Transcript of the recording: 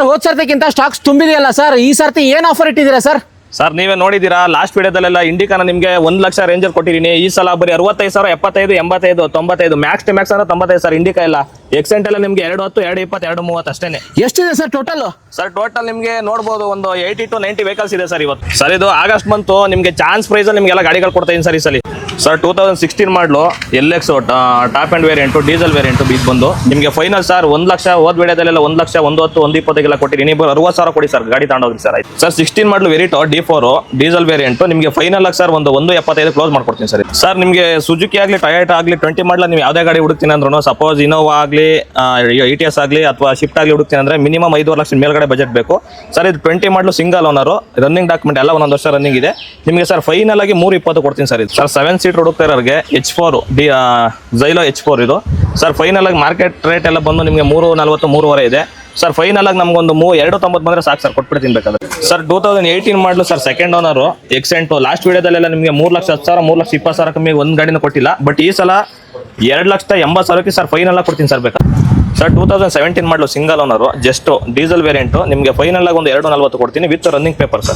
ಹೋದ್ ಸರ್ತಿಗಿಂತ stocks ತುಂಬಿದೆಯಲ್ಲ sir, ಈ ಸರ್ತಿ ಏನ್ ಆಫರ್ ಇಟ್ಟಿದ್ದೀರಾ ಸರ್? ಸರ್ ನೀವೇ ನೋಡಿದ್ದೀರಾ ಲಾಸ್ಟ್ ವಿಡಿಯೋದಲ್ಲೆಲ್ಲ ಇಂಡಿಕಾನ ನಿಮಗೆ 1 ಲಕ್ಷ ರೇಂಜಲ್ಲಿ ಕೊಟ್ಟಿದ್ದೀನಿ. ಈ ಸಲ ಬರೀ 65,000, 75, 85, 95, ಮ್ಯಾಕ್ಸ್ ಟು ಮ್ಯಾಕ್ಸ್ ಅಂದ್ರೆ 95 ಸರ್. ಇಂಡಿಕಾ ಎಲ್ಲ ಎಕ್ಸೆಂಟ್ ಎಲ್ಲ ನಿಮಗೆ 210, 220, 230 ಅಷ್ಟೇನೆ. ಎಷ್ಟಿದೆ ಸರ್ ಟೋಟಲ್? ಸರ್ ಟೋಟಲ್ ನಿಮಗೆ ನೋಡ್ಬೋದು ಒಂದು 80 to 90 ವೆಹಿಕಲ್ಸ್ ಇದೆ ಸರ್ ಇವತ್ತು. ಸರ್ ಇದು ಆಗಸ್ಟ್ ಮಂತು ನಿಮಗೆ ಚಾನ್ಸ್ ಪ್ರೈಸಲ್ಲಿ ನಿಮಗೆಲ್ಲ ಗಾಡಿಗಳು ಕೊಡ್ತಾ ಇದ್ದೀನಿ ಸರ್ ಈ ಸಲ. ಸರ್ 2016 ಮಾಡಲು LX top end variant, diesel variant ಇದು ಬಂದು ನಿಮಗೆ ಫೈನಲ್ ಸರ್ 1 ಲಕ್ಷ. ಹೋದ ವಿಡಿಯೋದಲ್ಲೆಲ್ಲ 1 ಲಕ್ಷ 110, 120 ಕೊಟ್ಟಿದ್ದೀನಿ. ನೀವು 60,000 ಕೊಡಿ ಸರ್, ಗಾಡಿ ತಗೊಂಡೋಗಿ ಸರ್. ಆಯ್ತು ಸರ್. 16 ಮಾಡಲು ವೆರಿಟೋ D4 ಡೀಸೆಲ್ ವೇರಿಯಂಟು ನಿಮಗೆ ಫೈನಲ್ ಆಗಿ ಸರ್ ಒಂದು 175 ಕ್ಲೋಸ್ ಮಾಡ್ಕೊಡ್ತೀನಿ ಸರ್. ಸರ್ ನಿಮಗೆ ಸುಜುಕಿ ಆಗಲಿ, ಟೊಯೋಟಾ ಆಗಲಿ 20 ಮಾಡಲ ನೀವು ಯಾವುದೇ ಗಾಡಿ ಹುಡುಕ್ತೀನಿ ಅಂದ್ರೂ, ಸಪೋಸ್ ಇನೋವಾ ಆಗಲಿ, ETS ಆಗಲಿ ಅಥವಾ ಶಿಫ್ಟ್ ಆಗಲಿ ಹುಡುಕ್ತೀನಿ ಅಂದರೆ ಮಿನಿಮಮ್ 5 ಲಕ್ಷ ಮೇಲ್ಗಡೆ ಬಜೆಟ್ ಬೇಕು ಸರ್. ಇದು 20 ಮಾಡಲು ಸಿಂಗಲ್ ಓನರು, ರನ್ನಿಂಗ್ ಡಾಕ್ಯುಮೆಂಟ್ ಎಲ್ಲ 1 ವರ್ಷ ರನ್ನಿಂಗ್ ಇದೆ. ನಿಮಗೆ ಸರ್ ಫೈನಲ್ ಆಗಿ 320 ಕೊಡ್ತೀನಿ ಸರ್. ಇದು ಸರ್ 7 ಸೀಟ್ ಹುಡುಕ್ತಾ ಇರೋರಿಗೆ H4 Xylo H4 ಇದು ಸರ್. ಫೈನಲ್ ಆಗಿ ಮಾರ್ಕೆಟ್ ರೇಟ್ ಎಲ್ಲ ಬಂದು ನಿಮಗೆ 340, 3.5 ಇದೆ ಸರ್. ಫೈನಲ್ ಆಗಿ ನಮಗೊಂದು 290 ಬಂದರೆ ಸಾಕು ಸರ್, ಕೊಟ್ಬಿಡ್ತೀನಿ ಬೇಕಾದ್ರೆ. ಸರ್ 2018 ಮಾಡಲು sir second owner Xcent. Last ವಿಡಿಯೋದಲ್ಲೆಲ್ಲ ನಿಮಗೆ 3,10,000, 3,20,000 ಕಮ್ಮಿ ಒಂದು ಗಾಡಿನ ಕೊಟ್ಟಿಲ್ಲ. ಬಟ್ ಈ ಸಲ 2,80,000ಕ್ಕೆ ಸರ್ ಫೈನಲ್ ಆಗಿ ಕೊಡ್ತೀನಿ ಸರ್ ಬೇಕಾದ್ರೆ. ಸರ್ 2017 ಮಾಡಲು single owner, just diesel variant ನಿಮಗೆ ಫೈನಲ್ ಆಗಿ ಒಂದು 240 ಕೊಡ್ತೀನಿ ವಿತ್ ರನ್ನಿಂಗ್ ಪೇಪರ್ ಸರ್.